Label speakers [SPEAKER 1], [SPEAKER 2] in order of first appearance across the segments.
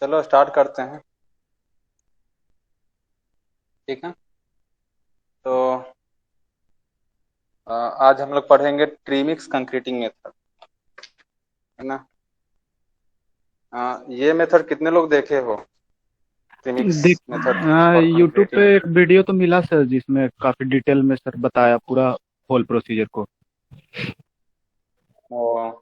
[SPEAKER 1] चलो स्टार्ट करते हैं। ठीक है। तो आज हम लोग पढ़ेंगे ट्रीमिक्स कंक्रीटिंग मेथड, है ना। ये मेथड कितने लोग देखे हो? ट्रीमिक्स
[SPEAKER 2] देख।
[SPEAKER 1] मेथड फॉर
[SPEAKER 2] यूट्यूब पे
[SPEAKER 1] कंक्रीटिंग।
[SPEAKER 2] एक वीडियो तो मिला सर, जिसमें काफी डिटेल में सर बताया पूरा होल प्रोसीजर को।
[SPEAKER 1] और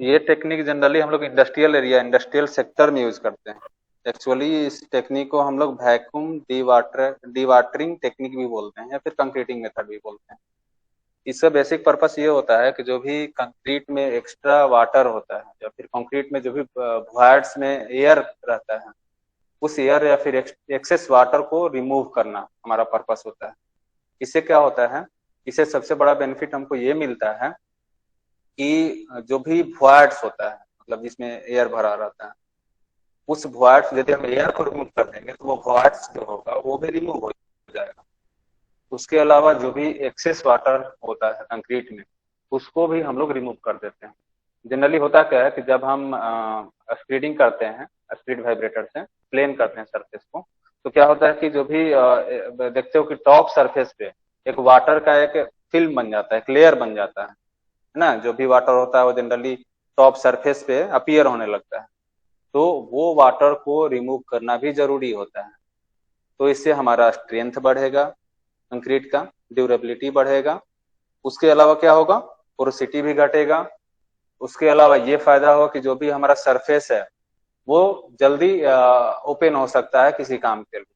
[SPEAKER 1] ये टेक्निक जनरली हम लोग इंडस्ट्रियल एरिया, इंडस्ट्रियल सेक्टर में यूज करते हैं। एक्चुअली इस टेक्निक को हम लोग वैक्यूम डीवाटरिंग टेक्निक भी बोलते हैं या फिर कंक्रीटिंग मेथड भी बोलते हैं। इसका बेसिक पर्पस ये होता है कि जो भी कंक्रीट में एक्स्ट्रा वाटर होता है या फिर कंक्रीट में जो भी वॉइड्स में एयर रहता है, उस एयर या फिर एक्सेस वाटर को रिमूव करना हमारा पर्पस होता है। इससे क्या होता है, इससे सबसे बड़ा बेनिफिट हमको ये मिलता है कि जो भी वॉइड्स होता है, मतलब जिसमें एयर भरा रहता है, उस वॉइड्स यदि हम एयर को रिमूव कर देंगे तो वो वॉइड्स जो होगा वो भी रिमूव हो जाएगा। उसके अलावा जो भी एक्सेस वाटर होता है कंक्रीट में, उसको भी हम लोग रिमूव कर देते हैं। जनरली होता क्या है कि जब हम स्क्रीडिंग करते हैं, स्क्रीड वाइब्रेटर से प्लेन करते हैं सरफेस को, तो क्या होता है कि जो भी देखते हो कि टॉप सरफेस पे एक वाटर का एक फिल्म बन जाता है, एक लेयर बन जाता है ना। जो भी वाटर होता है वो जनरली टॉप सरफेस पे अपीयर होने लगता है। तो वो वाटर को रिमूव करना भी जरूरी होता है। तो इससे हमारा स्ट्रेंथ बढ़ेगा, कंक्रीट का ड्यूरेबिलिटी बढ़ेगा। उसके अलावा क्या होगा, पोरोसिटी भी घटेगा। उसके अलावा ये फायदा होगा कि जो भी हमारा सरफेस है वो जल्दी ओपन हो सकता है किसी काम के लिए।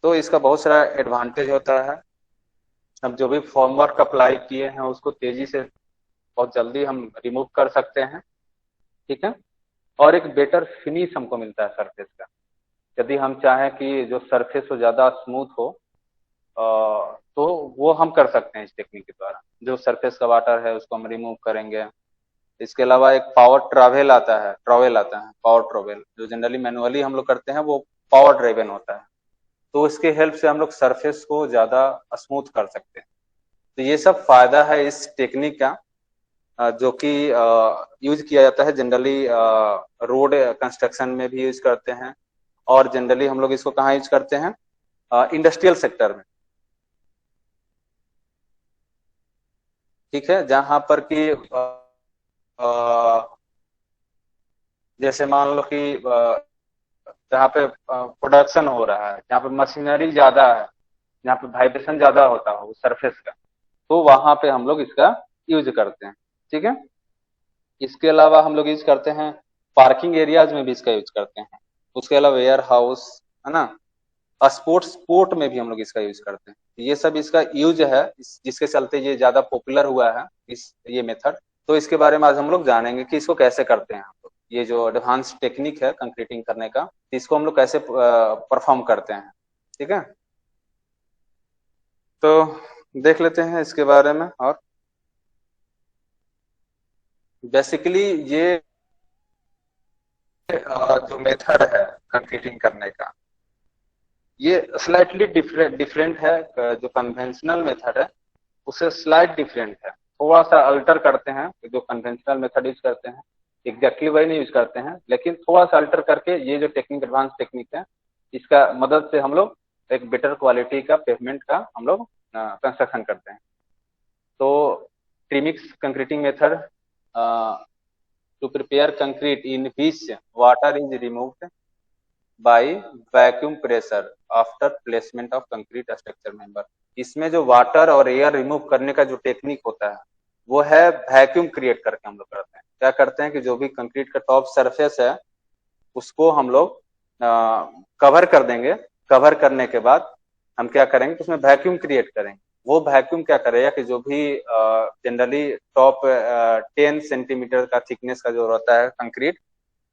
[SPEAKER 1] तो इसका बहुत सारा एडवांटेज होता है। अब जो भी फॉर्मवर्क अप्लाई किए हैं उसको तेजी से बहुत जल्दी हम रिमूव कर सकते हैं। ठीक है। और एक बेटर फिनिश हमको मिलता है सरफेस का। यदि हम चाहें कि जो सरफेस हो ज्यादा स्मूथ हो, तो वो हम कर सकते हैं इस टेक्निक के द्वारा। जो सरफेस का वाटर है उसको हम रिमूव करेंगे। इसके अलावा एक पावर ट्रैवल आता है, पावर ट्रैवल जो जनरली मैनुअली हम लोग करते हैं, वो पावर ड्राइवन होता है। तो इसके हेल्प से हम लोग सरफेस को ज्यादा स्मूथ कर सकते हैं। तो ये सब फायदा है इस टेक्निक का, जो कि यूज किया जाता है जनरली रोड कंस्ट्रक्शन में भी यूज करते हैं। और जनरली हम लोग इसको कहाँ यूज करते हैं, इंडस्ट्रियल सेक्टर में। ठीक है। जहां पर कि जैसे मान लो कि जहाँ पे प्रोडक्शन हो रहा है, जहाँ पे मशीनरी ज्यादा है, जहाँ पे वाइब्रेशन ज्यादा होता हो सरफेस का, तो वहां पे हम लोग इसका यूज करते हैं। ठीक है। इसके अलावा हम लोग यूज करते हैं पार्किंग एरियाज में भी इसका यूज करते हैं। उसके अलावा वेयर हाउस, है ना, स्पोर्ट्स स्पोर्ट में भी हम लोग इसका यूज करते हैं। ये सब इसका यूज है, जिसके चलते ये ज्यादा पॉपुलर हुआ है इस ये मेथड। तो इसके बारे में आज हम लोग जानेंगे कि इसको कैसे करते हैं हम लोग। ये जो एडवांस टेक्निक है कंक्रीटिंग करने का, इसको हम लोग कैसे परफॉर्म करते हैं। ठीक है। तो देख लेते हैं इसके बारे में। और बेसिकली ये जो मेथड है कंक्रीटिंग करने का, ये स्लाइटली डिफरेंट डिफरेंट है। जो कन्वेंशनल मेथड है उससे स्लाइट डिफरेंट है। थोड़ा सा अल्टर करते हैं, जो कन्वेंशनल मेथड यूज करते हैं एग्जैक्टली वही नहीं यूज करते हैं, लेकिन थोड़ा सा अल्टर करके ये जो टेक्निक एडवांस टेक्निक है, इसका मदद से हम लोग एक बेटर क्वालिटी का पेवमेंट का हम लोग कंस्ट्रक्शन करते हैं। तो trimix concreting method to prepare concrete in which water is removed by vacuum pressure after placement of concrete structure member. इसमें जो वाटर और एयर रिमूव करने का जो टेक्निक होता है वो है वैक्यूम क्रिएट करके हम लोग करते हैं। क्या करते हैं कि जो भी कंक्रीट का टॉप सरफेस है उसको हम लोग कवर कर देंगे। कवर करने के बाद हम क्या करेंगे कि उसमें वैक्यूम क्रिएट करेंगे। वो वैक्यूम क्या करेगा कि जो भी जनरली टॉप 10 सेंटीमीटर का थिकनेस का जो रहता है कंक्रीट,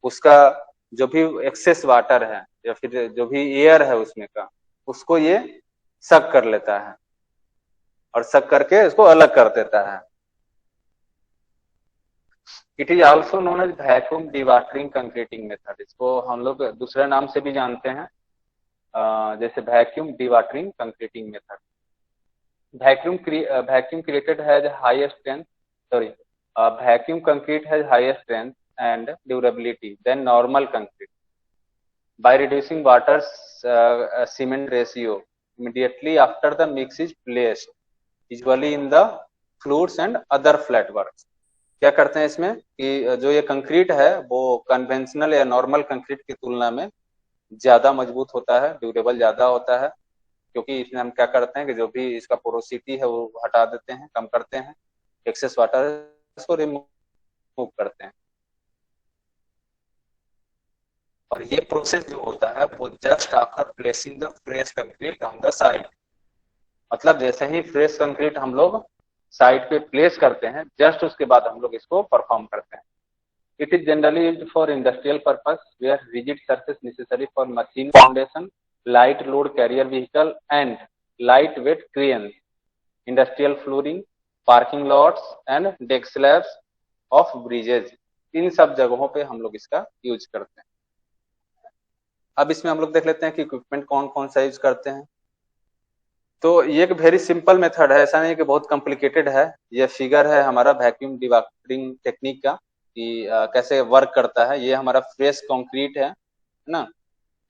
[SPEAKER 1] उसका जो भी एक्सेस वाटर है या फिर जो भी एयर है उसमें का, उसको ये सक कर लेता है और सक करके इसको अलग कर देता है। It is also known as vacuum dewatering concreting method. इसको हम लोग दूसरे नाम से भी जानते हैं, जैसे vacuum dewatering concreting method. Vacuum created has high strength, sorry, vacuum concrete has high strength and durability than normal concrete. By reducing water's cement ratio immediately after the mix is placed, usually in the flutes and other flat works. क्या करते हैं इसमें कि जो ये concrete है वो conventional या नॉर्मल कंक्रीट की तुलना में ज्यादा मजबूत होता है, ड्यूरेबल ज्यादा होता है, क्योंकि इसमें हम क्या करते हैं कि जो भी इसका पोरोसिटी है वो हटा देते हैं, कम करते हैं, एक्सेस वाटर को रिमूव करते हैं। और ये प्रोसेस जो होता है वो just after placing the fresh concrete on the side, मतलब जैसे ही फ्रेश कंक्रीट हम लोग साइड पे प्लेस करते हैं जस्ट उसके बाद हम लोग इसको परफॉर्म करते हैं। It is generally used for industrial purpose where rigid surface necessary for machine foundation, light load carrier vehicle and light weight cranes, industrial flooring, parking lots and deck slabs of bridges, इन सब जगहों पे हम लोग इसका use करते हैं। अब इसमें हम लोग देख लेते हैं कि इक्विपमेंट कौन कौन सा यूज करते हैं। तो ये एक वेरी सिंपल मेथड है, ऐसा नहीं कि बहुत कॉम्प्लिकेटेड है। ये फिगर है हमारा वैक्यूम डिवाटरिंग टेक्निक का कि कैसे वर्क करता है। ये हमारा फ्रेश कंक्रीट है ना,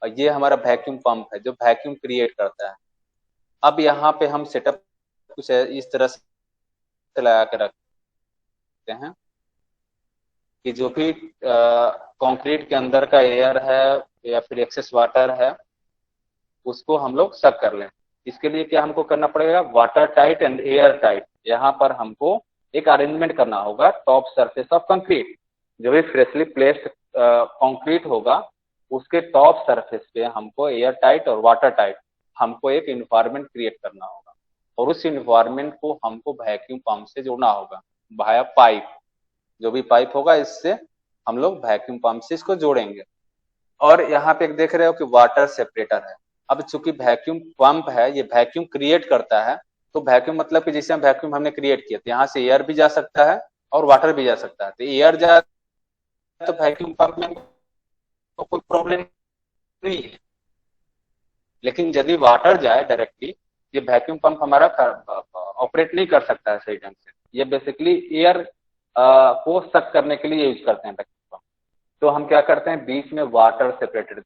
[SPEAKER 1] और ये हमारा वैक्यूम पंप है जो वैक्यूम क्रिएट करता है। अब यहाँ पे हम सेटअप कुछ इस तरह से लगा के रखते हैं कि जो भी कंक्रीट के अंदर का एयर है या फिर एक्सेस वाटर है उसको हम लोग सक कर लें। इसके लिए क्या हमको करना पड़ेगा, water tight and air tight, यहाँ पर हमको एक अरेंजमेंट करना होगा टॉप सरफेस ऑफ कंक्रीट। जो भी फ्रेशली प्लेस्ड कंक्रीट होगा उसके टॉप सरफेस पे हमको एयर टाइट और वाटर टाइट हमको एक इन्वायरमेंट क्रिएट करना होगा, और उस इन्वायरमेंट को हमको वैक्यूम पंप से जोड़ना होगा वाया पाइप। जो भी पाइप होगा इससे हम लोग वैक्यूम पंप से इसको जोड़ेंगे। और यहाँ पे एक देख रहे हो कि वाटर सेपरेटर है। अब चूंकि वैक्यूम पंप है ये वैक्यूम क्रिएट करता है, तो वैक्यूम मतलब कि जैसे हम वैक्यूम हमने क्रिएट किया तो यहाँ से एयर भी जा सकता है और वाटर भी जा सकता है। तो एयर जाए तो वैक्यूम पंप में तो कोई प्रॉब्लम नहीं है, लेकिन यदि वाटर जाए डायरेक्टली ये वैक्यूम पंप हमारा ऑपरेट नहीं कर सकता है सही ढंग से। ये बेसिकली एयर को सक करने के लिए यूज करते हैं वैक्यूम पंप। तो हम क्या करते हैं, बीच में वाटर सेपरेटेड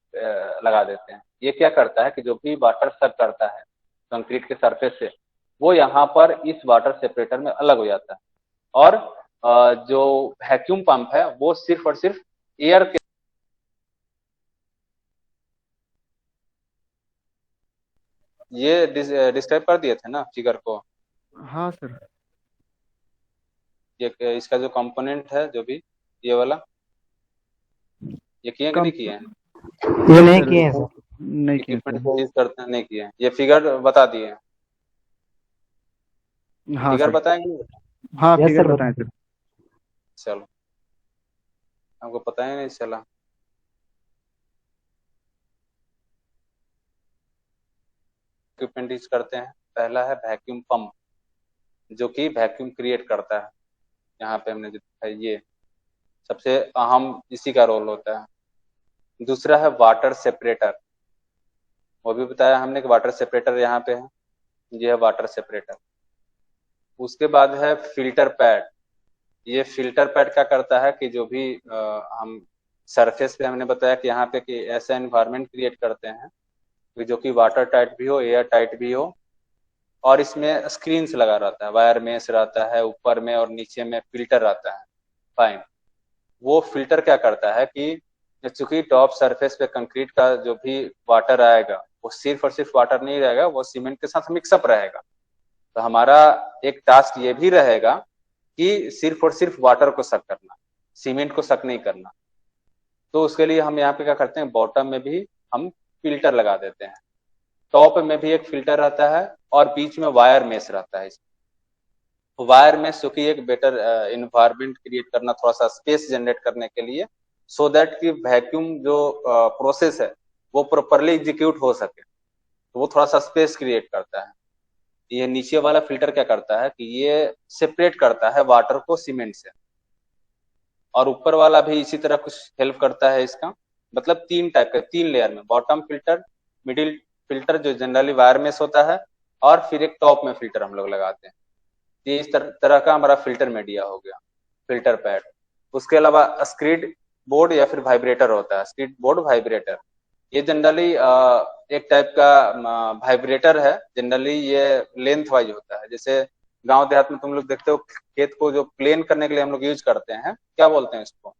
[SPEAKER 1] लगा देते हैं। ये क्या करता है कि जो भी वाटर सक करता है कंक्रीट के सरफेस से वो यहाँ पर इस वाटर सेपरेटर में अलग हो जाता है, और जो वैक्यूम पंप है वो सिर्फ और सिर्फ एयर के। ये डिस्क्राइब कर दिए थे ना फिगर को।
[SPEAKER 2] हाँ सर।
[SPEAKER 1] ये इसका जो कंपोनेंट है जो भी ये वाला, ये किए कि
[SPEAKER 2] कम
[SPEAKER 1] नहीं किए हैं?
[SPEAKER 3] ये
[SPEAKER 2] नहीं
[SPEAKER 3] नहीं
[SPEAKER 2] सर,
[SPEAKER 3] किए हैं सर।
[SPEAKER 2] नहीं किए
[SPEAKER 1] इक्विपमेंट
[SPEAKER 2] सर।
[SPEAKER 1] को यूज करते हैं नहीं किए हैं, ये फिगर बता दिए हैं।
[SPEAKER 2] हाँ
[SPEAKER 1] फिगर
[SPEAKER 2] सर।
[SPEAKER 1] बताएंगे?
[SPEAKER 2] हाँ
[SPEAKER 3] यस
[SPEAKER 2] फिगर
[SPEAKER 3] सर।
[SPEAKER 2] बताएं सर।
[SPEAKER 1] चलो, हमको पता ही नहीं चला। इक्विपमेंट यूज करते हैं, पहला है वैक्यूम पंप जो कि वैक्यूम क्रिएट करता है। यहाँ पे हमने जो है ये सबसे अहम इसी का रोल होता है। दूसरा है वाटर सेपरेटर, वो भी बताया हमने कि वाटर सेपरेटर यहाँ पे है, ये है वाटर सेपरेटर। उसके बाद है फिल्टर पैड। ये फिल्टर पैड क्या करता है कि जो भी हम सरफेस पे हमने बताया कि यहाँ पे कि ऐसा एनवायरनमेंट क्रिएट करते हैं कि जो कि वाटर टाइट भी हो, एयर टाइट भी हो, और इसमें स्क्रीन्स लगा रहता है, वायर मेश रहता है ऊपर में और नीचे में फिल्टर रहता है फाइन। वो फिल्टर क्या करता है कि चूंकि टॉप सरफेस पे कंक्रीट का जो भी वाटर आएगा वो सिर्फ और सिर्फ वाटर नहीं रहेगा, वो सीमेंट के साथ मिक्सअप रहेगा। तो हमारा एक टास्क ये भी रहेगा कि सिर्फ और सिर्फ वाटर को सक करना, सीमेंट को सक नहीं करना। तो उसके लिए हम यहाँ पे क्या करते हैं, बॉटम में भी हम फिल्टर लगा देते हैं, टॉप में भी एक फिल्टर रहता है और बीच में वायर मेश रहता है। वायर मेश चूंकि एक बेटर इन्वायरमेंट क्रिएट करना, थोड़ा सा स्पेस जनरेट करने के लिए, सो दैट कि वैक्यूम जो प्रोसेस है वो प्रॉपरली एग्जीक्यूट हो सके, तो वो थोड़ा सा स्पेस क्रिएट करता है। ये नीचे वाला फिल्टर क्या करता है कि ये सेपरेट करता है वाटर को सीमेंट से, और ऊपर वाला भी इसी तरह कुछ हेल्प करता है इसका। मतलब तीन टाइप का, तीन लेयर में, बॉटम फिल्टर, मिडिल फिल्टर जो जनरली वायर मेश होता है, और फिर एक टॉप में फिल्टर हम लोग लगाते हैं। ये इस तरह का हमारा फिल्टर मीडिया हो गया, फिल्टर पैड। उसके अलावा स्क्रीड बोर्ड या फिर वाइब्रेटर होता है, स्क्रीड बोर्ड वाइब्रेटर। ये जनरली एक टाइप का वाइब्रेटर है। जनरली ये लेंथ वाइज होता है। जैसे गांव देहात में तुम लोग देखते हो खेत को जो प्लेन करने के लिए हम लोग यूज करते हैं, क्या बोलते हैं इसको?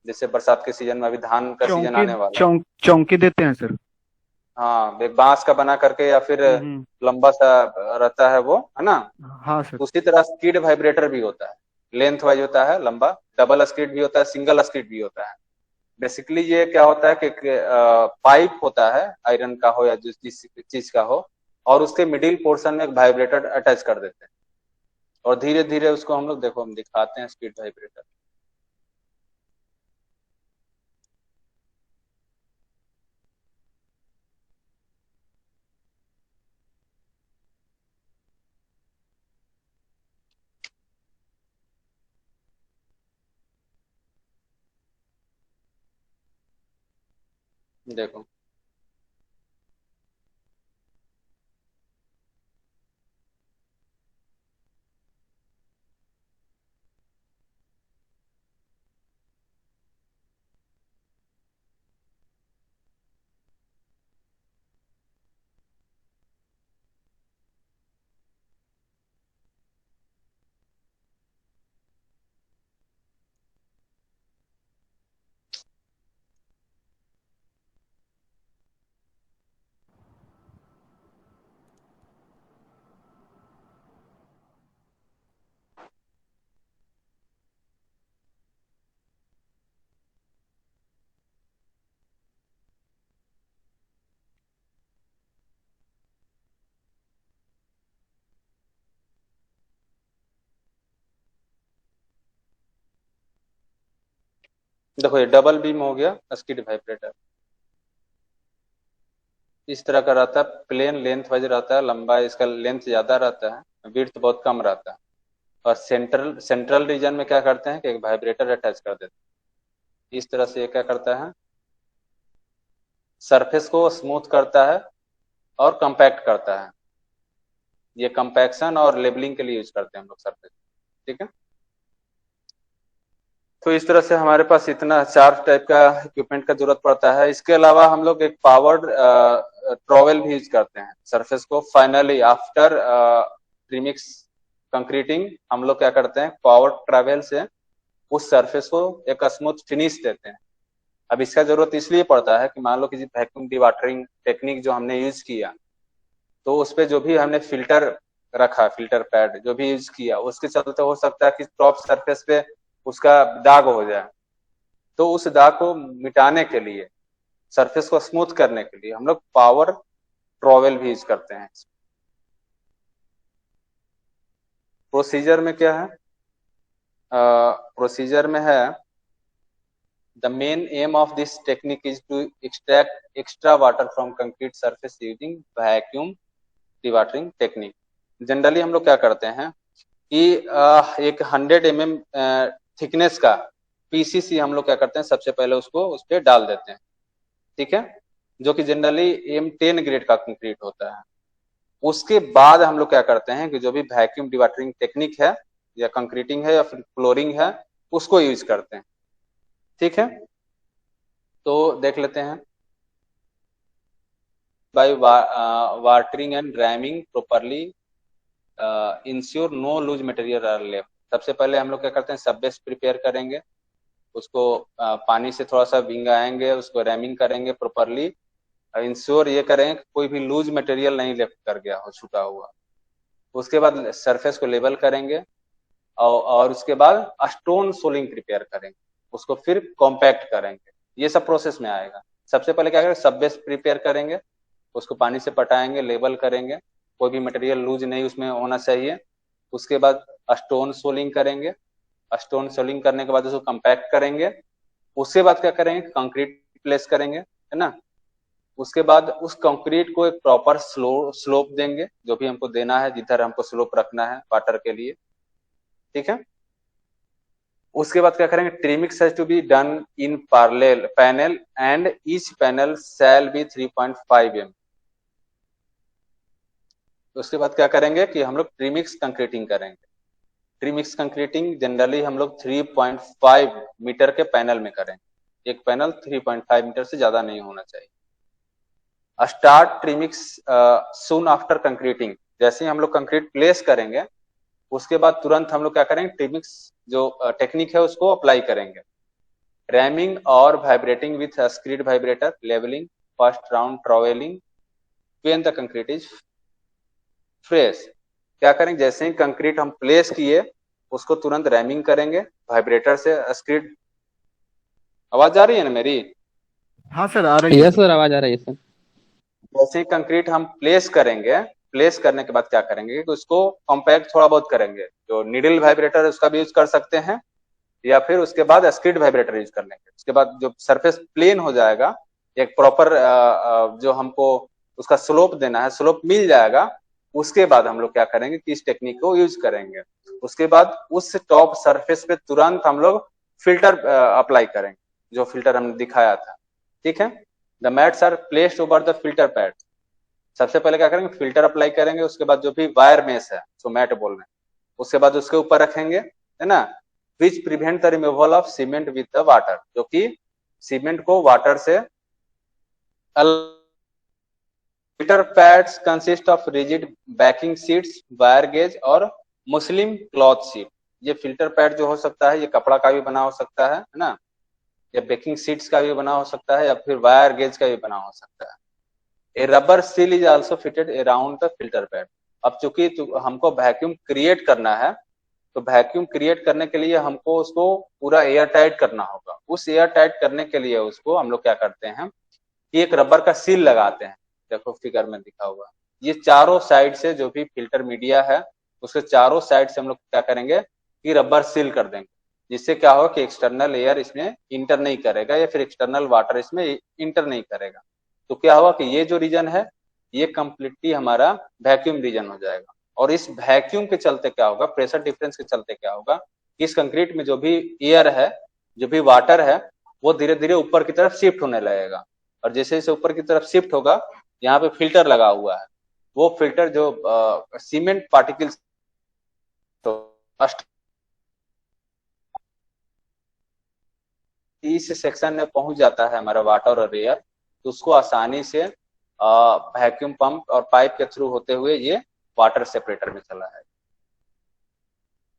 [SPEAKER 1] जैसे बरसात के सीजन में, अभी धान का सीजन
[SPEAKER 2] चौकी
[SPEAKER 1] आने वाला है।
[SPEAKER 2] चौकी देते हैं सर।
[SPEAKER 1] हाँ, एक बांस का बना करके या फिर
[SPEAKER 2] हम्म।
[SPEAKER 1] लंबा सा रहता है वो, है ना?
[SPEAKER 2] हाँ सर।
[SPEAKER 1] उसी तरह स्किड वाइब्रेटर भी होता है, लेंथ वाइज होता है लंबा। डबल स्किड भी होता है, सिंगल स्किड भी होता है। बेसिकली ये क्या होता है कि पाइप होता है, आयरन का हो या जिस जिस चीज का हो, और उसके मिडिल पोर्शन में एक वाइब्रेटर अटैच कर देते हैं, और धीरे धीरे उसको हम लोग, देखो हम दिखाते हैं स्पीड वाइब्रेटर। देखो, देखो ये डबल बीम हो गया स्किड वाइब्रेटर। इस तरह का रहता है, प्लेन लेंथ वाइज रहता है, लंबा इसका लेंथ ज्यादा रहता है, विड्थ बहुत कम रहता है। और सेंट्रल सेंट्रल रीजन में क्या करते हैं कि एक वाइब्रेटर अटैच कर देते हैं। इस तरह से ये क्या करता है, सरफेस को स्मूथ करता है और कंपैक्ट करता है। ये कंपैक्शन और लेबलिंग के लिए यूज करते हैं हम लोग सरफेस। ठीक है। तो इस तरह से हमारे पास इतना 4 टाइप का इक्विपमेंट का जरूरत पड़ता है। इसके अलावा हम लोग एक पावर्ड ट्रॉवेल भी यूज करते हैं सरफेस को। फाइनली आफ्टर प्रीमिक्स कंक्रीटिंग हम लोग क्या करते हैं, पावर ट्रैवल से उस सरफेस को एक स्मूथ फिनिश देते हैं। अब इसका जरूरत इसलिए पड़ता है कि मान लो किसी वैक्यूम डिवाटरिंग टेक्निक जो हमने यूज किया, तो उस पे जो भी हमने फिल्टर रखा, फिल्टर पैड जो भी यूज किया, उसके चलते हो सकता है कि टॉप सरफेस पे उसका दाग हो जाए। तो उस दाग को मिटाने के लिए, सरफेस को स्मूथ करने के लिए हम लोग पावर ट्रॉवेल भी यूज करते हैं। प्रोसीजर में क्या है, प्रोसीजर में है, the main aim of this technique is to extract extra water from concrete surface using vacuum dewatering technique. Generally हम लोग क्या करते हैं कि एक 100 mm थिकनेस का पीसीसी हम लोग क्या करते हैं, सबसे पहले उसको उस पर डाल देते हैं। ठीक है, जो कि जनरली M10 ग्रेड का कंक्रीट होता है। उसके बाद हम लोग क्या करते हैं कि जो भी वैक्यूम डिवाटरिंग टेक्निक है, या कंक्रीटिंग है या फिर फ्लोरिंग है, उसको यूज करते हैं। ठीक है, तो देख लेते हैं। By watering and driving properly ensure no loose material are left. सबसे पहले हम लोग क्या करते हैं, सब बेस प्रिपेयर करेंगे, उसको पानी से थोड़ा सा भिंगाएंगे, उसको रैमिंग करेंगे प्रॉपरली। इंश्योर ये करें कि कोई भी लूज मटेरियल नहीं लेफ्ट कर गया हो, छूटा हुआ। उसके बाद सरफेस को लेवल करेंगे, और उसके बाद स्टोन सोलिंग प्रिपेयर करेंगे, उसको फिर कॉम्पैक्ट करेंगे। ये सब प्रोसेस में आएगा। सबसे पहले क्या करेंगे, सब बेस प्रिपेयर करेंगे, उसको पानी से पटाएंगे, लेबल करेंगे, कोई भी मटेरियल लूज नहीं उसमें होना चाहिए। उसके बाद स्टोन सोलिंग करेंगे, स्टोन सोलिंग करने के बाद उसको कंपैक्ट करेंगे। उसके बाद क्या करेंगे, कंक्रीट प्लेस करेंगे, है ना? उसके बाद उस कंक्रीट को एक प्रॉपर स्लोप देंगे, जो भी हमको देना है, जिधर हमको स्लोप रखना है वाटर के लिए। ठीक है, उसके बाद क्या करेंगे, trimix has to be done in parallel panel and each panel shall be 3.5 mm। उसके बाद क्या करेंगे कि हम लोग ट्रिमिक्स कंक्रीटिंग करेंगे। ट्रीमिक्स कंक्रीटिंग जनरली हम लोग 3.5 मीटर के पैनल में करें। एक पैनल 3.5 मीटर से ज्यादा नहीं होना चाहिए। स्टार्ट ट्रीमिक्स सून आफ्टर कंक्रीटिंग, जैसे ही हम लोग कंक्रीट प्लेस करेंगे उसके बाद तुरंत हम लोग क्या करेंगे, ट्रीमिक्स जो टेक्निक है उसको अप्लाई करेंगे। रैमिंग और vibrating with screed vibrator, levelling, first round trowelling when the concrete is fresh. क्या करेंगे, जैसे ही कंक्रीट हम प्लेस किए उसको तुरंत रैमिंग करेंगे वाइब्रेटर से स्क्रीड। आवाज आ रही है ना मेरी?
[SPEAKER 2] हाँ सर, आ रही है
[SPEAKER 3] यस
[SPEAKER 2] सर।
[SPEAKER 3] सर, आवाज आ रही है सर।
[SPEAKER 1] जैसे ही कंक्रीट हम प्लेस करेंगे, प्लेस करने के बाद क्या करेंगे कि उसको कॉम्पैक्ट थोड़ा बहुत करेंगे। जो नीडल वाइब्रेटर उसका भी यूज कर सकते हैं, या फिर उसके बाद स्क्रीड वाइब्रेटर यूज कर लेंगे। उसके बाद जो सरफेस प्लेन हो जाएगा, एक प्रॉपर जो हमको उसका स्लोप देना है, स्लोप मिल जाएगा, उसके बाद हम लोग क्या करेंगे कि इस टेक्निक को यूज करेंगे। उसके बाद उस टॉप सरफेस पे तुरंत हम लोग फिल्टर अप्लाई करेंगे, जो फिल्टर हमने दिखाया था। ठीक है, the mats are placed over the filter pad. सबसे पहले क्या करेंगे, फिल्टर अप्लाई करेंगे। उसके बाद जो भी वायर मेश है, जो मैट बोल रहे हैं, उसके बाद उसके ऊपर रखेंगे, है ना, which prevent the removal of cement with the water, जो कि सीमेंट को वाटर से filter pads consist of rigid banking sheets, wire gauge और मुस्लिम क्लॉथ शीट। ये फिल्टर पैड जो हो सकता है, ये कपड़ा का भी बना हो सकता है ना, या बेकिंग शीट्स का भी बना हो सकता है, या फिर वायर गेज का भी बना हो सकता है। A rubber seal is also fitted around the filter pad. अब चूंकि हमको वैक्यूम क्रिएट करना है, तो वैक्यूम क्रिएट करने के लिए हमको उसको पूरा एयर टाइट करना होगा। उस एयर टाइट करने के लिए उसको हम लोग क्या करते हैं कि एक रबर का सील लगाते हैं। देखो फिगर में दिखा हुआ, ये चारों साइड से जो भी फिल्टर मीडिया है उसके चारों साइड से हम लोग क्या करेंगे कि रबर सील कर देंगे, जिससे क्या होगा कि एक्सटर्नल एयर इसमें इंटर नहीं करेगा, या फिर एक्सटर्नल वाटर इसमें इंटर नहीं करेगा। तो क्या होगा कि ये जो रीजन है ये कंप्लीटली हमारा वैक्यूम रीजन हो जाएगा। और इस वैक्यूम के चलते क्या होगा, प्रेशर डिफरेंस के चलते क्या होगा, इस कंक्रीट में जो भी एयर है, जो भी वाटर है, वो धीरे धीरे ऊपर की तरफ शिफ्ट होने लगेगा। और जैसे जैसे ऊपर की तरफ शिफ्ट होगा, यहाँ पे फिल्टर लगा हुआ है, वो फिल्टर जो सीमेंट पार्टिकल्स, तो इस सेक्शन में पहुंच जाता है हमारा वाटर और एयर, तो उसको आसानी से वैक्यूम पंप और पाइप के थ्रू होते हुए ये वाटर सेपरेटर में चला है।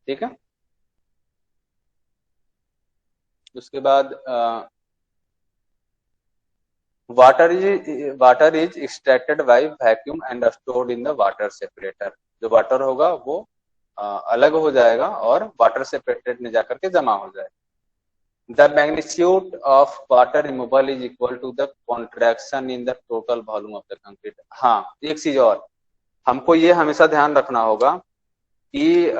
[SPEAKER 1] ठीक है, उसके बाद water is extracted by vacuum and stored in the water separator. जो वाटर होगा वो अलग हो जाएगा और वाटर सेपरेटर में जाकर के जमा हो जाएगा। The magnitude of water removal is equal to the contraction in the total volume of the concrete। हाँ, एक चीज और हमको ये हमेशा ध्यान रखना होगा कि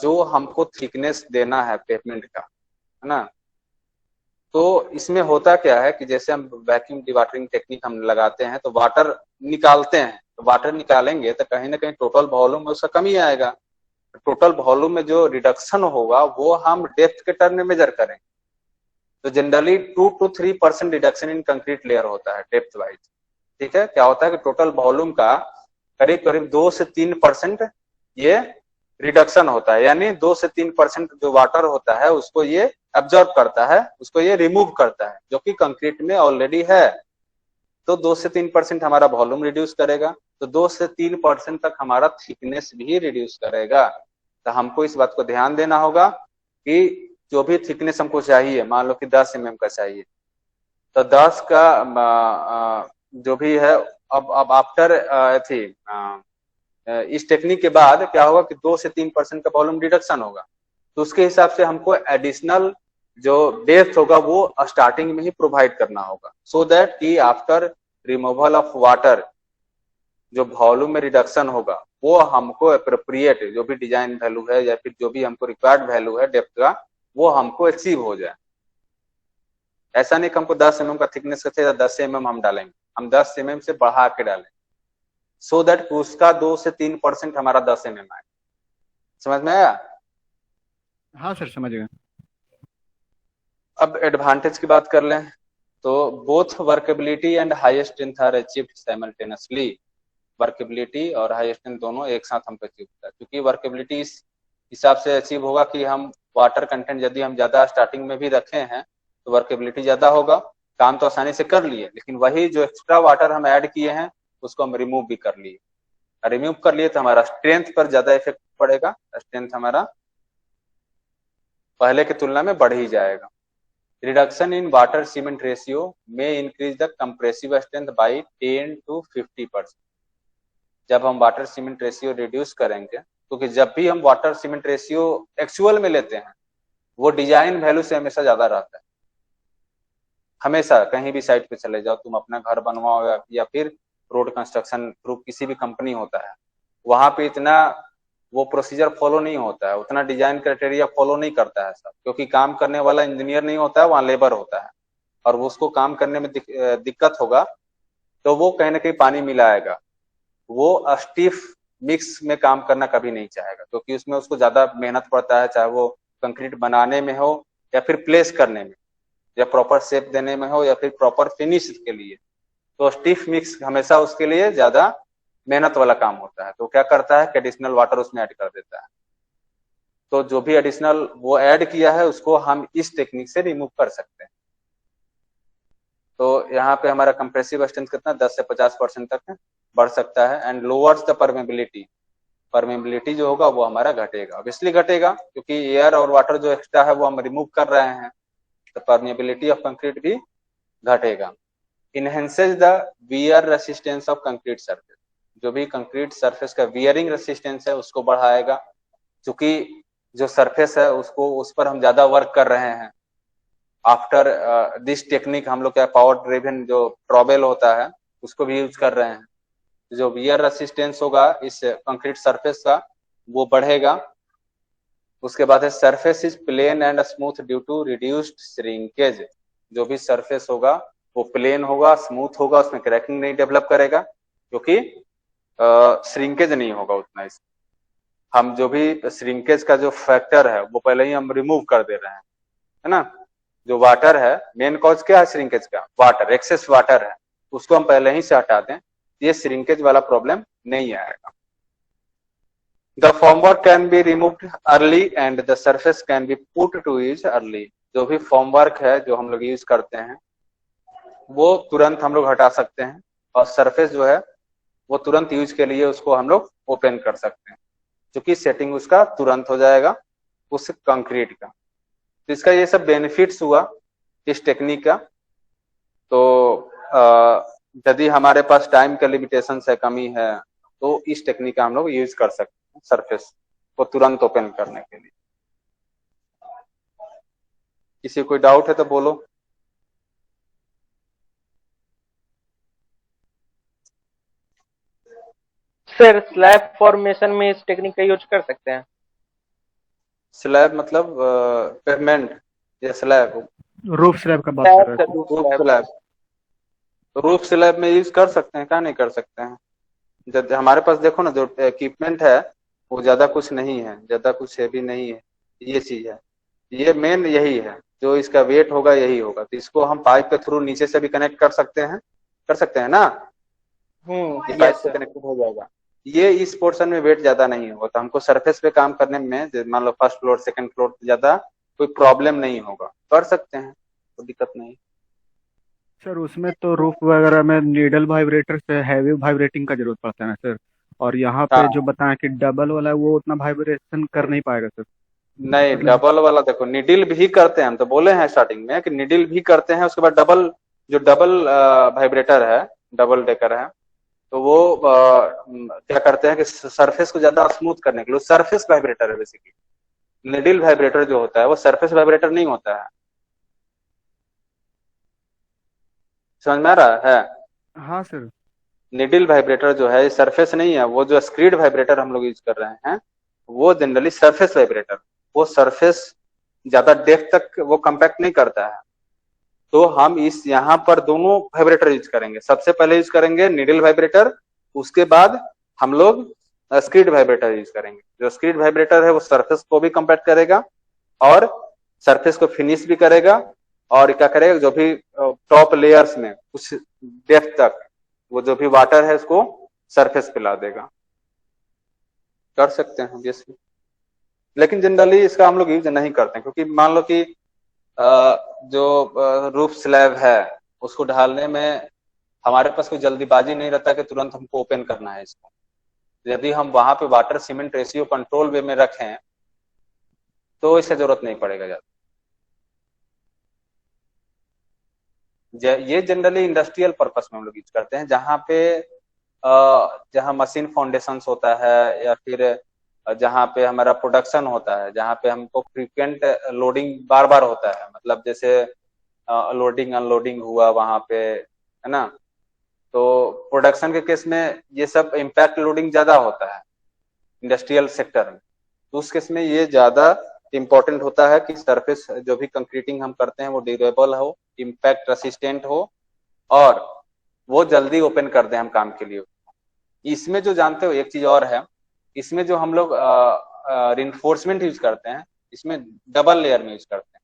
[SPEAKER 1] जो हमको थिकनेस देना है पेवमेंट का, है ना, तो इसमें होता क्या है कि जैसे हम वैक्यूम डिवाटरिंग टेक्निक हम लगाते हैं तो वाटर निकालते हैं, तो वाटर निकालेंगे तो कहीं ना कहीं टोटल वॉल्यूम में उसका कमी आएगा। टोटल वॉल्यूम में जो रिडक्शन होगा वो हम डेप्थ के टर्म में मेजर करेंगे। तो generally 2 to 3% reduction in concrete layer होता है डेप्थ वाइज। ठीक है, क्या होता है कि टोटल वॉल्यूम का करीब करीब 2 से 3% ये रिडक्शन होता है, यानी 2 से 3% जो वाटर होता है उसको ये एब्जॉर्ब करता है, उसको ये रिमूव करता है, जो कि कंक्रीट में ऑलरेडी है। तो 2 से 3% हमारा वॉल्यूम रिड्यूस करेगा, तो 2 से 3% तक हमारा थिकनेस भी रिड्यूस करेगा। तो हमको इस बात को ध्यान देना होगा कि जो भी थिकनेस हमको चाहिए, मान लो कि 10 mm का चाहिए, तो 10 का जो भी है, अब आफ्टर थी इस टेक्निक के बाद क्या होगा कि 2 से 3% का वॉल्यूम रिडक्शन होगा, तो उसके हिसाब से हमको एडिशनल जो डेप्थ होगा वो स्टार्टिंग में ही प्रोवाइड करना होगा, सो दैट कि आफ्टर रिमूवल ऑफ वाटर जो वॉल्यूम में रिडक्शन होगा वो हमको अप्रोप्रिएट जो भी डिजाइन वैल्यू है या फिर जो भी हमको रिक्वायर्ड वैल्यू है डेप्थ का, वो हमको अचीव हो जाए। ऐसा नहीं कि हमको 10 mm का थिकनेस का चाहिए 10 mm हम डालेंगे, हम 10 mm से बढ़ा के डालें, सो दैट उसका 2 से 3% हमारा 10 mm आए। समझ में आया?
[SPEAKER 2] हाँ सर, समझ गए।
[SPEAKER 1] अब एडवांटेज की बात कर लें तो both workability and high strength are achieved simultaneously. Workability और हाई स्ट्रेंथ दोनों एक साथ हमको अचीव होता है, क्योंकि वर्केबिलिटी हिसाब से अचीव होगा कि हम वाटर कंटेंट यदि हम ज्यादा स्टार्टिंग में भी रखे हैं तो वर्केबिलिटी ज्यादा होगा, काम तो आसानी से कर लिए, लेकिन वही जो एक्स्ट्रा वाटर हम ऐड किए हैं उसको हम रिमूव भी कर लिए। रिमूव कर लिए तो हमारा स्ट्रेंथ पर ज्यादा इफेक्ट पड़ेगा, स्ट्रेंथ हमारा पहले की तुलना में बढ़ ही जाएगा। Reduction in water cement ratio में increase the compressive strength by 10 to 50%। जब हम वाटर सीमेंट रेशियो रिड्यूस करेंगे, क्योंकि जब भी हम वाटर सीमेंट रेशियो एक्चुअल में लेते हैं वो डिजाइन वैल्यू से हमेशा ज्यादा रहता है। हमेशा कहीं भी साइट पे चले जाओ, तुम अपना घर बनवाओ या फिर रोड कंस्ट्रक्शन थ्रू किसी भी कंपनी होता है, वहां पे इतना वो प्रोसीजर फॉलो नहीं होता है, उतना डिजाइन क्राइटेरिया फॉलो नहीं करता है सब, क्योंकि काम करने वाला इंजीनियर नहीं होता है, वहां लेबर होता है, और वो उसको काम करने में दिक्कत होगा तो वो कहीं ना कहीं पानी मिलाएगा, वो स्टिफ मिक्स में काम करना कभी नहीं चाहेगा, क्योंकि उसमें उसको ज्यादा मेहनत पड़ता है, चाहे वो कंक्रीट बनाने में हो या फिर प्लेस करने में या प्रॉपर शेप देने में हो या फिर प्रॉपर फिनिश के लिए। तो स्टिफ मिक्स हमेशा उसके लिए ज्यादा मेहनत वाला काम होता है, तो क्या करता है कि एडिशनल वाटर उसमें ऐड कर देता है। तो जो भी एडिशनल वो ऐड किया है उसको हम इस टेक्निक से रिमूव कर सकते हैं। तो यहाँ पे हमारा कंप्रेसिव स्ट्रेंथ कितना 10 से 50% तक बढ़ सकता है, and lowers the permeability. Permeability जो होगा वो हमारा घटेगा, ऑब्वियसली घटेगा, क्योंकि एयर और वाटर जो एक्स्ट्रा है वो हम रिमूव कर रहे हैं, तो परमेबिलिटी ऑफ कंक्रीट भी घटेगा। Enhances the wear resistance of concrete surface. जो भी कंक्रीट सरफेस का वियरिंग रेसिस्टेंस है उसको बढ़ाएगा, क्योंकि जो सरफेस है उसको उस पर हम ज्यादा वर्क कर रहे हैं। आफ्टर दिस टेक्निक हम लोग क्या पावर ड्रिवन जो ट्रॉवेल होता है उसको भी यूज कर रहे हैं। जो वियर रेसिस्टेंस होगा इस कंक्रीट सरफेस का वो बढ़ेगा। उसके बाद है surface is plain and smooth due to reduced shrinkage. जो भी सरफेस होगा वो प्लेन होगा, स्मूथ होगा, उसमें क्रैकिंग नहीं डेवलप करेगा, क्योंकि श्रिंकेज नहीं होगा उतना। इस हम जो भी श्रिंकेज का जो फैक्टर है वो पहले ही हम रिमूव कर दे रहे हैं, है ना। जो वाटर है, मेन कॉज क्या है श्रिंकेज का? वाटर, एक्सेस वाटर है, उसको हम पहले ही से हटा दें, ये श्रिंकेज वाला प्रॉब्लम नहीं आएगा। The formwork can be removed early and the surface can be put to use early। जो भी फॉर्मवर्क है जो हम लोग यूज करते हैं वो तुरंत हम लोग हटा सकते हैं, और सरफेस जो है वो तुरंत यूज के लिए उसको हम लोग ओपन कर सकते हैं, क्योंकि सेटिंग उसका तुरंत हो जाएगा उस कंक्रीट का। तो इसका ये सब बेनिफिट्स हुआ इस टेक्निक का। तो यदि हमारे पास टाइम का लिमिटेशन है, कमी है, तो इस टेक्निक का हम लोग यूज कर सकते हैं सरफेस को तुरंत ओपन करने के लिए। किसी कोई डाउट है तो बोलो।
[SPEAKER 3] सर स्लैब फॉर्मेशन में इस टेक्निक का यूज कर सकते हैं?
[SPEAKER 1] स्लैब मतलब पेवमेंट या स्लैब?
[SPEAKER 2] रूफ स्लैब का बात कर रहे थे।
[SPEAKER 1] रूफ स्लैब, रूफ स्लैब में यूज कर सकते हैं, क्या नहीं कर सकते हैं। जब हमारे पास देखो ना जो इक्विपमेंट है वो ज्यादा कुछ नहीं है, ज्यादा कुछ हैवी नहीं है, ये चीज है, ये मेन यही है, जो इसका वेट होगा यही होगा। तो इसको हम पाइप के थ्रू नीचे से भी कनेक्ट कर सकते हैं ना, ये पाइप से कनेक्टेड हो जाएगा। ये इस पोर्शन में वेट ज्यादा नहीं होगा, तो हमको सरफेस पे काम करने में मान लो फर्स्ट फ्लोर सेकंड फ्लोर ज्यादा कोई प्रॉब्लम नहीं होगा, कर सकते हैं, कोई दिक्कत नहीं।
[SPEAKER 2] सर उसमें तो रूफ वगैरह में नीडल वाइब्रेटर से हैवी वाइब्रेटिंग का जरूरत पड़ता है ना सर, और यहाँ पे जो
[SPEAKER 1] हाँ
[SPEAKER 2] बताया कि डबल वाला है वो उतना वाइब्रेशन कर नहीं पाएगा सर।
[SPEAKER 1] नहीं,
[SPEAKER 2] मतलब
[SPEAKER 1] डबल वाला देखो निडिल भी करते हैं, हम तो बोले हैं स्टार्टिंग में कि निडिल भी करते हैं, उसके बाद डबल जो डबल वाइब्रेटर है, डबल डेकर है, तो वो क्या करते हैं कि सरफेस को ज्यादा स्मूथ करने के लिए, सरफेस वाइब्रेटर है बेसिकली। निडिल वाइब्रेटर जो होता है वो सरफेस वाइब्रेटर नहीं होता है, समझ में आ रहा है?
[SPEAKER 2] हाँ सर।
[SPEAKER 1] निडिल वाइब्रेटर जो है सरफेस नहीं है, वो जो स्क्रीड वाइब्रेटर हम लोग यूज कर रहे हैं वो जनरली सरफेस वाइब्रेटर, वो सरफेस ज्यादा डेप्थ तक वो कंपैक्ट नहीं करता है। तो हम इस यहाँ पर दोनों वाइब्रेटर यूज करेंगे, सबसे पहले यूज करेंगे निडल वाइब्रेटर, उसके बाद हम लोग स्क्रीड वाइब्रेटर यूज करेंगे। जो स्क्रीड वाइब्रेटर है वो सरफेस को भी कंपैक्ट करेगा और सरफेस को फिनिश भी करेगा, और क्या करेगा जो भी टॉप लेयर्स में कुछ डेप्थ तक वो जो भी वाटर है उसको सरफेस पे ला देगा। कर सकते हैं ऑब्वियसली, लेकिन जनरली इसका हम लोग यूज नहीं करते क्योंकि मान लो कि जो रूफ स्लैब है उसको ढालने में हमारे पास कोई जल्दीबाजी नहीं रहता कि तुरंत हमको ओपन करना है इसको। यदि हम वहां पे वाटर सीमेंट रेशियो कंट्रोल वे में रखें तो इससे जरूरत नहीं पड़ेगा ज्यादा। ये जनरली इंडस्ट्रियल पर्पस में हम लोग यूज करते हैं, जहाँ पे जहाँ मशीन फाउंडेशन होता है या फिर जहाँ पे हमारा प्रोडक्शन होता है, जहाँ पे हमको फ्रीक्वेंट लोडिंग बार बार होता है, मतलब जैसे लोडिंग अनलोडिंग हुआ वहां पे, है ना। तो प्रोडक्शन के केस में ये सब इम्पैक्ट लोडिंग ज्यादा होता है इंडस्ट्रियल सेक्टर में, तो उस केस में ये ज्यादा इंपॉर्टेंट होता है कि सरफेस जो भी कंक्रीटिंग हम करते हैं वो ड्यूरेबल हो, इम्पैक्ट रेसिस्टेंट हो और वो जल्दी ओपन कर दें हम काम के लिए। इसमें जो जानते हो एक चीज और है, इसमें जो हम लोग रिइंफोर्समेंट यूज करते हैं इसमें डबल लेयर में यूज करते हैं।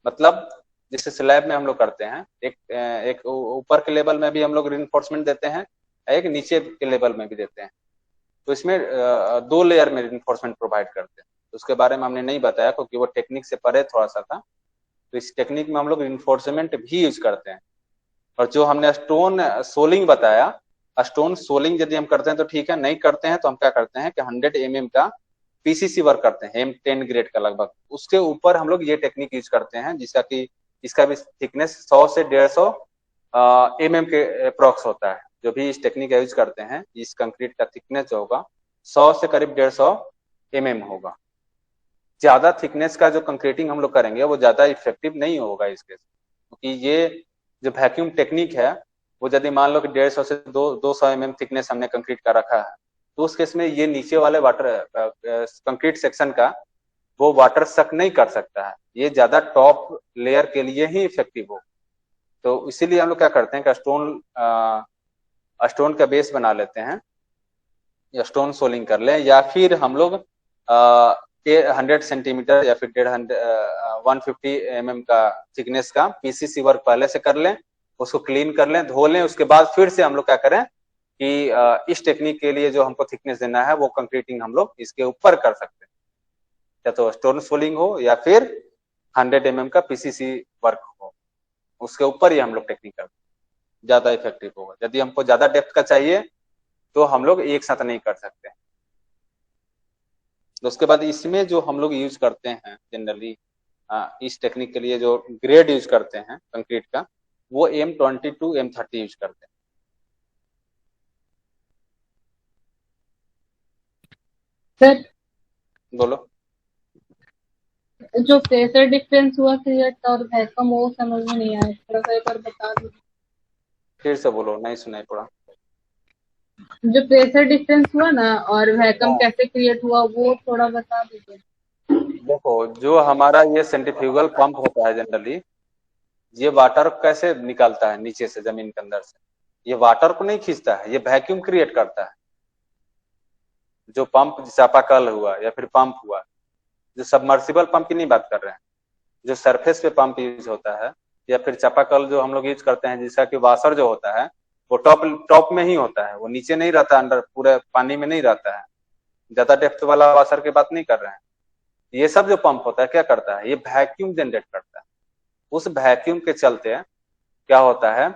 [SPEAKER 1] मतलब जैसे स्लैब में हम लोग करते हैं एक ऊपर के लेवल में भी हम लोग रिइंफोर्समेंट देते हैं, एक नीचे के लेवल में भी देते हैं। तो इसमें 2 लेयर में रिइंफोर्समेंट प्रोवाइड करते हैं। तो उसके बारे में हमने नहीं बताया क्योंकि वो टेक्निक से परे थोड़ा सा था। तो इस टेक्निक में हम लोग रिइंफोर्समेंट भी यूज करते हैं। और जो हमने स्टोन सोलिंग बताया, स्टोन सोलिंग यदि हम करते हैं तो ठीक है, नहीं करते हैं तो हम क्या करते हैं कि 100 mm का पीसीसी वर्क करते हैं, M10 ग्रेड का लगभग, उसके ऊपर हम लोग ये टेक्निक यूज करते हैं जिसका कि इसका भी थिकनेस 100 से 150 mm के अप्रोक्स होता है। जो भी इस टेक्निक का यूज करते हैं इस कंक्रीट का थिकनेस जो होगा 100 से करीब 150 mm होगा। ज्यादा थिकनेस का जो कंक्रीटिंग हम लोग करेंगे वो ज्यादा इफेक्टिव नहीं होगा इसके, क्योंकि ये जो वैक्यूम टेक्निक है वो यदि मान लो कि 150 से 200 mm थिकनेस हमने कंक्रीट का रखा है, तो उस केस में ये नीचे वाले वाटर कंक्रीट सेक्शन का वो वाटर सक नहीं कर सकता है, ये ज्यादा टॉप लेयर के लिए ही इफेक्टिव हो। तो इसीलिए हम लोग क्या करते हैं कि स्टोन का बेस बना लेते हैं या स्टोन सोलिंग कर लें, या फिर हम लोग 100 सेंटीमीटर या फिर 150 mm का थिकनेस का पीसीसी वर्क पहले से कर लें, उसको क्लीन कर लें, धो लें, उसके बाद फिर से हम लोग क्या करें कि इस टेक्निक के लिए जो हमको थिकनेस देना है वो कंक्रीटिंग हम लोग इसके ऊपर कर सकते हैं, या तो स्टोन सोलिंग हो या फिर 100 mm का पीसीसी वर्क हो, उसके ऊपर ही हम लोग टेक्निक करते हैं, ज्यादा इफेक्टिव होगा। यदि हमको ज्यादा डेप्थ का चाहिए तो हम लोग एक साथ नहीं कर सकते। तो उसके बाद इसमें जो हम लोग यूज करते हैं जनरली इस टेक्निक के लिए जो ग्रेड यूज करते हैं कंक्रीट का वो M22 M30 यूज करते हैं।
[SPEAKER 4] सर
[SPEAKER 1] बोलो।
[SPEAKER 4] जो प्रेशर डिफरेंस हुआ क्रिएट और वैक्यूम वो समझ में नहीं आया, थोड़ा सा एक बार बता दीजिए।
[SPEAKER 1] फिर से बोलो, नहीं सुनाई पड़ा।
[SPEAKER 4] जो प्रेशर डिफरेंस हुआ ना और वैक्यूम कैसे क्रिएट हुआ वो थोड़ा बता दीजिए।
[SPEAKER 1] देखो जो हमारा ये सेंट्रीफ्यूगल पंप होता है जनरली, ये वाटर कैसे निकालता है नीचे से जमीन के अंदर से, ये वाटर को नहीं खींचता है, ये वैक्यूम क्रिएट करता है। जो पंप चापाकल हुआ या फिर पंप हुआ, जो सबमर्सिबल पंप की नहीं बात कर रहे हैं, जो सरफेस पे पंप यूज होता है या फिर चापाकल जो हम लोग यूज करते हैं जिसका कि वाशर जो होता है वो टॉप में ही होता है, वो नीचे नहीं रहता, अंडर पूरे पानी में नहीं रहता है। ज्यादा डेप्थ वाला वाशर की बात नहीं कर रहे हैं। ये सब जो पंप होता है क्या करता है, ये वैक्यूम जनरेट करता है। उस वैक्यूम के चलते क्या होता है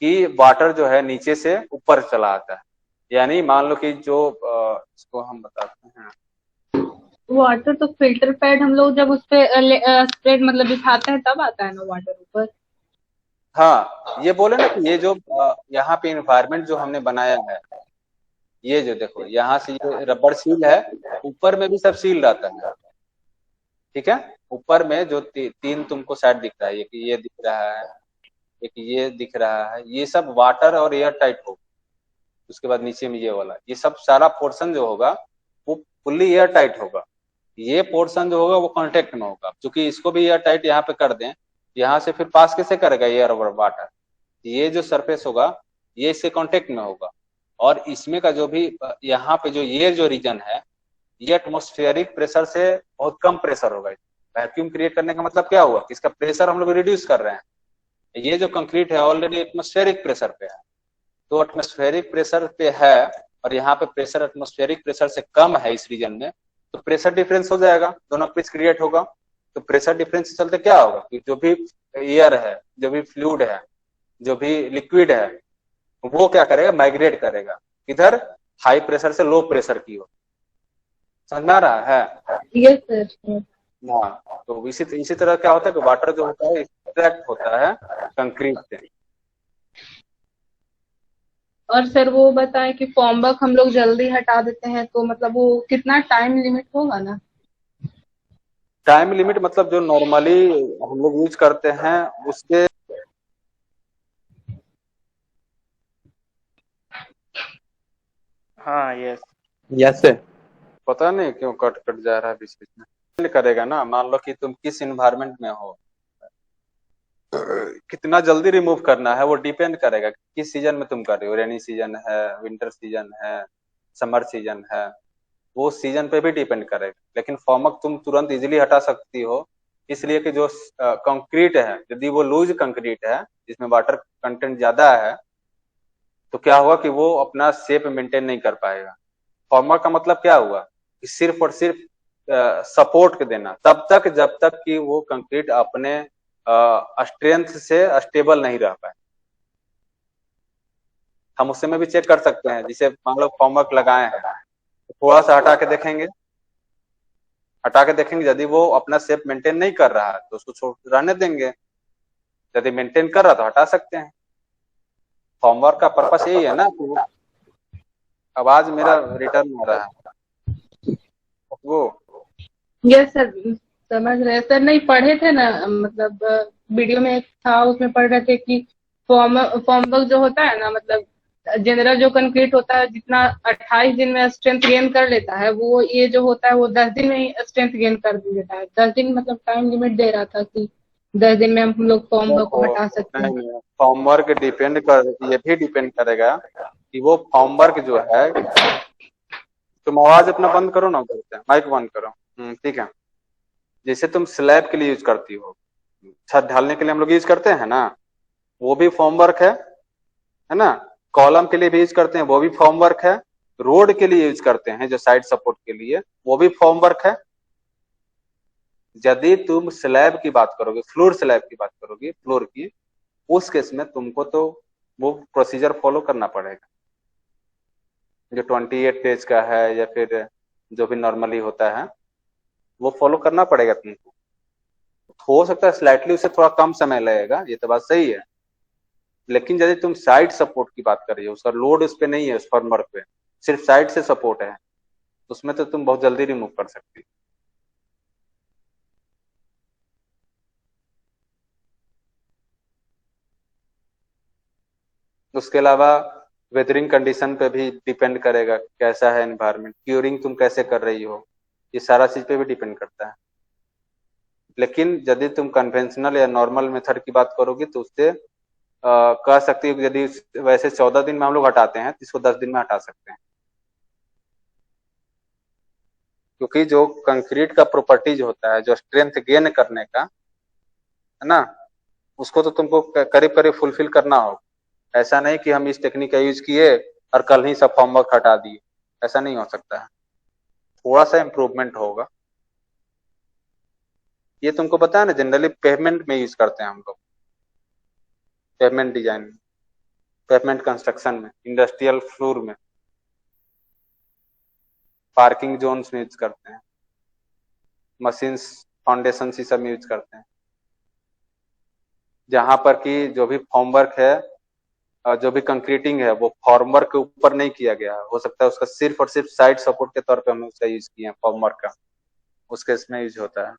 [SPEAKER 1] कि वाटर जो है नीचे से ऊपर चला आता है। यानी मान लो कि जो इसको हम बताते हैं,
[SPEAKER 4] वाटर तो फिल्टर पैड हम लोग जब उस पे स्प्रेड मतलब बिछाते हैं तब आता है ना वाटर ऊपर।
[SPEAKER 1] हाँ ये बोले ना कि ये जो यहाँ पे इन्वायरमेंट जो हमने बनाया है, ये जो देखो यहाँ से ये रबड़ सील है, ऊपर में भी सब सील रहता है, ठीक है। ऊपर में जो तीन तुमको साइड दिख रहा है, एक ये दिख रहा है, एक ये दिख रहा है, ये सब वाटर और एयर टाइट होगा। उसके बाद नीचे में ये वाला, ये सब सारा पोर्शन जो होगा वो फुल्ली एयर टाइट होगा। ये पोर्शन जो होगा वो कॉन्टेक्ट में होगा, क्योंकि इसको भी एयर टाइट यहाँ पे कर दें, यहाँ से फिर पास कैसे करेगा एयर और वाटर, ये जो सरफेस होगा ये इससे कॉन्टेक्ट में होगा। और इसमें का जो भी यहाँ पे जो ये जो रीजन है ये एटमॉस्फेरिक प्रेशर से बहुत कम प्रेशर होगा। वैक्यूम क्रिएट करने का मतलब क्या हुआ कि इसका प्रेशर हम लोग रिड्यूस कर रहे हैं। ये जो कंक्रीट है ऑलरेडी एटमॉस्फेरिक प्रेशर पे है, तो एटमॉस्फेरिक प्रेशर पे है और यहाँ पे प्रेशर एटमॉस्फेरिक प्रेशर से कम है इस रीजन में, तो प्रेशर डिफरेंस हो जाएगा, दोनों पिच क्रिएट होगा। तो प्रेशर डिफरेंस के चलते क्या होगा कि जो भी एयर है, जो भी फ्लूइड है, जो भी लिक्विड है, वो क्या करेगा, माइग्रेट करेगा किधर, हाई प्रेशर से लो प्रेशर की ओर। समझ में आ रहा है?
[SPEAKER 4] Yes sir.
[SPEAKER 1] हाँ, तो इसी तरह क्या होता है कि वाटर जो होता है एक्सट्रैक्ट होता है कंक्रीट से।
[SPEAKER 4] और सर वो बताएं कि फॉर्मवर्क हम लोग जल्दी हटा देते हैं तो मतलब वो कितना टाइम लिमिट होगा ना?
[SPEAKER 1] टाइम लिमिट मतलब जो नॉर्मली हम लोग यूज करते हैं उसके,
[SPEAKER 3] हाँ यस।
[SPEAKER 1] यस, पता नहीं क्यों कट कट जा रहा है बीच बीच में। Depend करेगा ना, मान लो कि तुम किस इन्वायरमेंट में हो, कितना जल्दी रिमूव करना है वो डिपेंड करेगा कि किस सीजन में तुम कर रहे हो, रेनी सीजन है, विंटर सीजन है, समर सीजन है, वो सीजन पे भी डिपेंड करेगा। लेकिन फॉर्मक तुम तुरंत इजीली हटा सकती हो, इसलिए कि जो कंक्रीट है, यदि वो लूज कंक्रीट है जिसमें वाटर कंटेंट ज्यादा है, तो क्या होगा कि वो अपना शेप मेंटेन नहीं कर पाएगा। फॉर्मर का मतलब क्या हुआ कि सिर्फ और सिर्फ सपोर्ट देना तब तक जब तक कि वो कंक्रीट अपने स्ट्रेंथ से स्टेबल नहीं रह पाए। हम उससे में भी चेक कर सकते हैं, जिसे मान लो फॉर्मवर्क लगाए हैं, तो थोड़ा सा हटा के देखेंगे यदि वो अपना शेप मेंटेन नहीं कर रहा है तो उसको छोड़ रहने देंगे, यदि मेंटेन कर रहा तो हटा सकते हैं। फॉर्मवर्क का पर्पस यही है ना कि आवाज मेरा रिटर्न हो रहा है वो।
[SPEAKER 4] यस सर, समझ रहे हैं सर। नहीं पढ़े थे ना, मतलब वीडियो में एक था उसमें पढ़ रहे थे कि फॉर्मवर्क जो होता है ना, मतलब जनरल जो कंक्रीट होता है जितना 28 दिन में स्ट्रेंथ गेन कर लेता है, वो ये जो होता है वो 10 दिन में ही स्ट्रेंथ गेन कर देता है। 10 दिन मतलब टाइम लिमिट दे रहा था कि 10 दिन में हम लोग फॉर्मवर्क को
[SPEAKER 1] देखो,
[SPEAKER 4] हटा सकते हैं।
[SPEAKER 1] नहीं, फॉर्मवर्क डिपेंड कर, ये भी डिपेंड करेगा कि वो फॉर्मवर्क जो है, तुम आवाज अपना बंद करो ना, करते हैं माइक बंद करो। ठीक है। जैसे तुम स्लैब के लिए यूज करती हो, छत ढालने के लिए हम लोग यूज करते हैं ना, वो भी फॉर्म वर्क है ना। कॉलम के लिए भी यूज करते हैं, वो भी फॉर्म वर्क है। रोड के लिए यूज करते हैं जो साइड सपोर्ट के लिए, वो भी फॉर्म वर्क है। यदि तुम स्लैब की बात करोगे, फ्लोर स्लैब की बात करोगे, फ्लोर की, उस केस में तुमको तो वो प्रोसीजर फॉलो करना पड़ेगा जो 28 डेज का है या फिर जो भी नॉर्मली होता है, वो फॉलो करना पड़ेगा तुमको। हो सकता है स्लाइटली उससे थोड़ा कम समय लगेगा, ये तो बात सही है। लेकिन यदि तुम साइड सपोर्ट की बात कर रही हो, उसका लोड उस पर नहीं है, उस फर्मवर्क पे सिर्फ साइड से सपोर्ट है, उसमें तो तुम बहुत जल्दी रिमूव कर सकती। उसके अलावा वेदरिंग कंडीशन पे भी डिपेंड करेगा, कैसा है एनवायरमेंट, क्यूरिंग तुम कैसे कर रही हो, ये सारा चीज पे भी डिपेंड करता है। लेकिन यदि तुम कन्वेंशनल या नॉर्मल मेथड की बात करोगी तो उससे कह सकती हो, यदि वैसे 14 दिन में हम लोग हटाते हैं तो इसको 10 दिन में हटा सकते हैं। क्योंकि जो कंक्रीट का प्रॉपर्टीज होता है, जो स्ट्रेंथ गेन करने का है ना, उसको तो तुमको करीब करीब फुलफिल करना होगा। ऐसा नहीं कि हम इस टेक्निक का यूज किए और कल ही सब फॉर्मवर्क हटा दिए, ऐसा नहीं हो सकता है। थोड़ा सा इम्प्रूवमेंट होगा। ये तुमको पता है ना, जनरली पेवमेंट में यूज करते हैं हम लोग, पेवमेंट डिजाइन में, पेवमेंट कंस्ट्रक्शन में, इंडस्ट्रियल फ्लोर में, पार्किंग जोन्स में यूज करते हैं, मशीन्स, फाउंडेशन ये सब में यूज करते हैं। जहां पर कि जो भी फॉर्मवर्क है, जो भी कंक्रीटिंग है, वो फॉर्मवर्क के ऊपर नहीं किया गया है, हो सकता है उसका सिर्फ और सिर्फ साइड सपोर्ट के तौर पे हमने उसका यूज किया है फॉर्मवर्क का, उसके इसमें यूज होता है।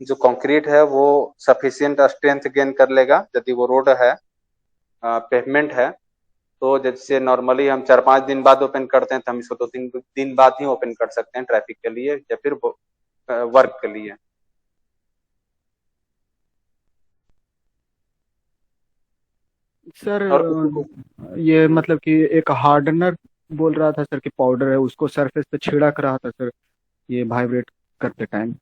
[SPEAKER 1] जो कंक्रीट है वो सफिशियंट स्ट्रेंथ गेन कर लेगा यदि वो रोड है, पेवमेंट है। तो जैसे नॉर्मली हम 4-5 दिन बाद ओपन करते हैं, तो हम इसको 2-3 दिन बाद ही ओपन कर सकते हैं ट्रैफिक के लिए या फिर वर्क के लिए।
[SPEAKER 2] सर
[SPEAKER 1] और
[SPEAKER 2] ये मतलब कि एक हार्डनर बोल रहा था सर कि पाउडर है, उसको सरफेस पे छिड़क रहा था सर, ये वाइब्रेट करते टाइम।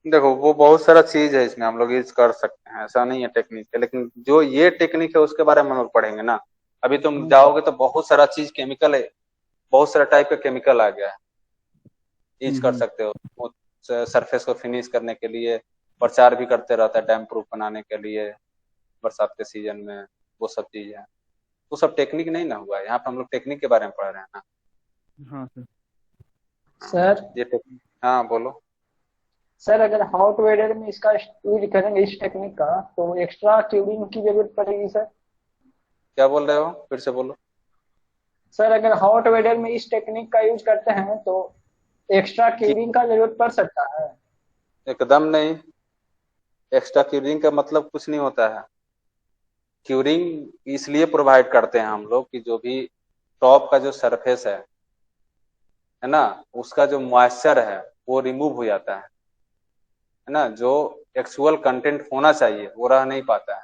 [SPEAKER 1] देखो, वो बहुत सारा चीज है इसमें हम लोग यूज कर सकते हैं, ऐसा नहीं है टेक्निक है, लेकिन जो ये टेक्निक है उसके बारे में हम लोग पढ़ेंगे ना। अभी तुम जाओगे तो बहुत सारा चीज केमिकल है, बहुत सारा टाइप का केमिकल आ गया है, यूज कर सकते हो वो सरफेस को फिनिश करने के लिए, प्रचार भी करते रहता है डैम प्रूफ बनाने के लिए बरसात के सीजन में, वो सब चीज है। वो सब टेक्निक नहीं ना हुआ, यहाँ पे हम लोग टेक्निक के बारे में पढ़ रहे हैं ना।
[SPEAKER 2] हाँ सर।
[SPEAKER 3] सर
[SPEAKER 1] ये टेक्निक, हाँ बोलो।
[SPEAKER 3] सर अगर हॉट वेदर में इसका यूज करेंगे इस टेक्निक का तो एक्स्ट्रा क्यूरिंग की जरूरत पड़ेगी सर?
[SPEAKER 1] क्या बोल रहे हो, फिर से बोलो।
[SPEAKER 3] सर अगर हॉट वेदर में इस टेक्निक का यूज करते हैं तो एक्स्ट्रा क्यूरिंग का जरूरत पड़ सकता है?
[SPEAKER 1] एकदम नहीं, एक्स्ट्रा क्यूरिंग का मतलब कुछ नहीं होता है। क्यूरिंग इसलिए प्रोवाइड करते हैं हम लोग कि जो भी टॉप का जो सरफेस है ना, उसका जो मॉइस्चर है वो रिमूव हो जाता है ना, जो एक्चुअल कंटेंट होना चाहिए वो रह नहीं पाता है,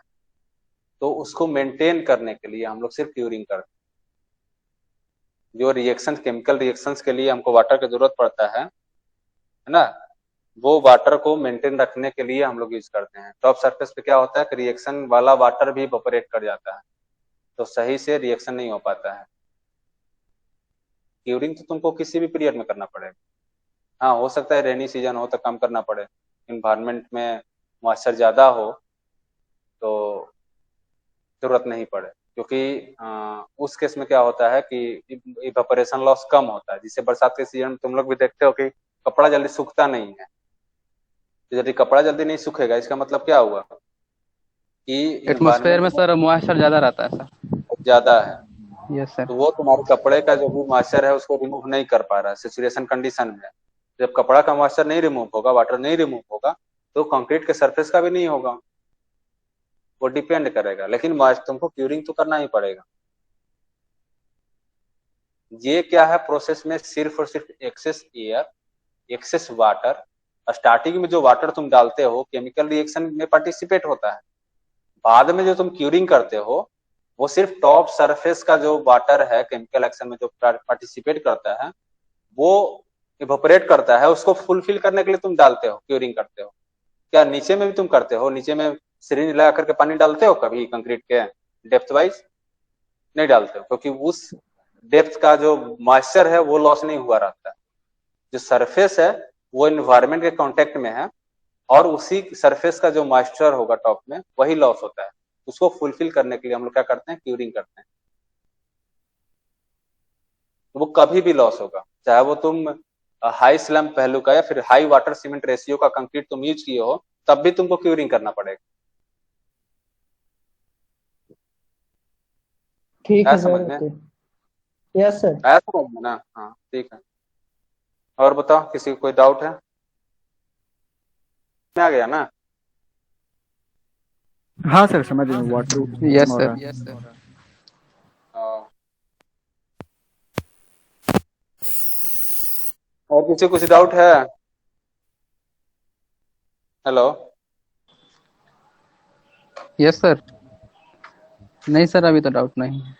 [SPEAKER 1] तो उसको मेंटेन करने के लिए हम लोग सिर्फ क्यूरिंग करते हैं। जो रिएक्शन, केमिकल रिएक्शंस के लिए हमको वाटर की जरूरत पड़ता है ना, वो वाटर को मेंटेन रखने के लिए हम लोग यूज करते हैं। टॉप सरफेस पे क्या होता है कि रिएक्शन वाला वाटर भी इवेपोरेट कर जाता है, तो सही से रिएक्शन नहीं हो पाता है। क्यूरिंग तो तुमको किसी भी पीरियड में करना पड़ेगा। हाँ, हो सकता है रेनी सीजन हो तो कम करना पड़े, इन्वायरमेंट में मॉइस्चर ज्यादा हो तो जरूरत नहीं पड़े, क्योंकि उस केस में क्या होता है कि इवेपोरेशन लॉस कम होता है, जिससे बरसात के सीजन में तुम लोग भी देखते हो कि कपड़ा जल्दी सूखता नहीं है। तो यदि कपड़ा जल्दी नहीं सूखेगा इसका मतलब क्या हुआ कि
[SPEAKER 5] एटमॉस्फेयर में
[SPEAKER 1] इन्वायरमेंट
[SPEAKER 5] सर मॉइस्चर ज्यादा रहता है सर।
[SPEAKER 1] ज्यादा है,
[SPEAKER 5] यस सर।
[SPEAKER 1] तो वो तुम्हारे कपड़े का जो भी मॉइस्चर है उसको रिमूव नहीं कर पा रहा है सैचुरेशन कंडीशन में। जब कपड़ा का मॉइस्चर नहीं रिमूव होगा, वाटर नहीं रिमूव होगा, तो कंक्रीट के सरफेस का भी नहीं होगा। वो डिपेंड करेगा, लेकिन तुमको क्यूरिंग तो करना ही पड़ेगा। ये क्या है प्रोसेस में, सिर्फ और सिर्फ excess air, excess water, starting में जो वाटर तुम डालते हो केमिकल रिएक्शन में पार्टिसिपेट होता है, बाद में जो तुम क्यूरिंग करते हो वो सिर्फ टॉप सरफेस का जो वाटर है केमिकल एक्शन में जो पार्टिसिपेट करता है वो इवेपोरेट करता है, उसको फुलफिल करने के लिए तुम डालते हो, क्यूरिंग करते हो। क्या नीचे में भी तुम करते हो? नीचे में सिरिंज लगा करके पानी डालते हो कभी कंक्रीट के डेप्थ वाइज? नहीं डालते हो, क्योंकि उस डेप्थ का जो मॉइस्चर है वो लॉस नहीं हुआ रहता है। जो सरफेस है वो इन्वायरमेंट के कांटेक्ट में है और उसी सरफेस का जो मॉइस्चर होगा टॉप में वही लॉस होता है। उसको फुलफिल करने के लिए हम लोग क्या करते हैं, क्यूरिंग करते हैं। वो कभी भी लॉस होगा, चाहे वो तुम हाई स्लम पहलू का या फिर हाई वाटर सीमेंट रेशियो का कंक्रीट तुम यूज किए हो, तब भी तुमको क्यूरिंग करना पड़ेगा।
[SPEAKER 3] ठीक
[SPEAKER 1] आया
[SPEAKER 3] है
[SPEAKER 1] समझ
[SPEAKER 3] सर।
[SPEAKER 1] में?
[SPEAKER 3] Yes sir.
[SPEAKER 1] आया समझ में ना? हाँ ठीक है। और बताओ, किसी को कोई डाउट है? में आ गया ना?
[SPEAKER 2] हाँ सर, समझ रहे हैं, वाटर
[SPEAKER 5] यस
[SPEAKER 2] हो
[SPEAKER 5] सर।
[SPEAKER 2] रहा है।
[SPEAKER 5] Yes sir.
[SPEAKER 1] और किसी को कुछ डाउट है? हेलो?
[SPEAKER 5] Yes sir. नहीं सर, अभी तो डाउट नहीं है।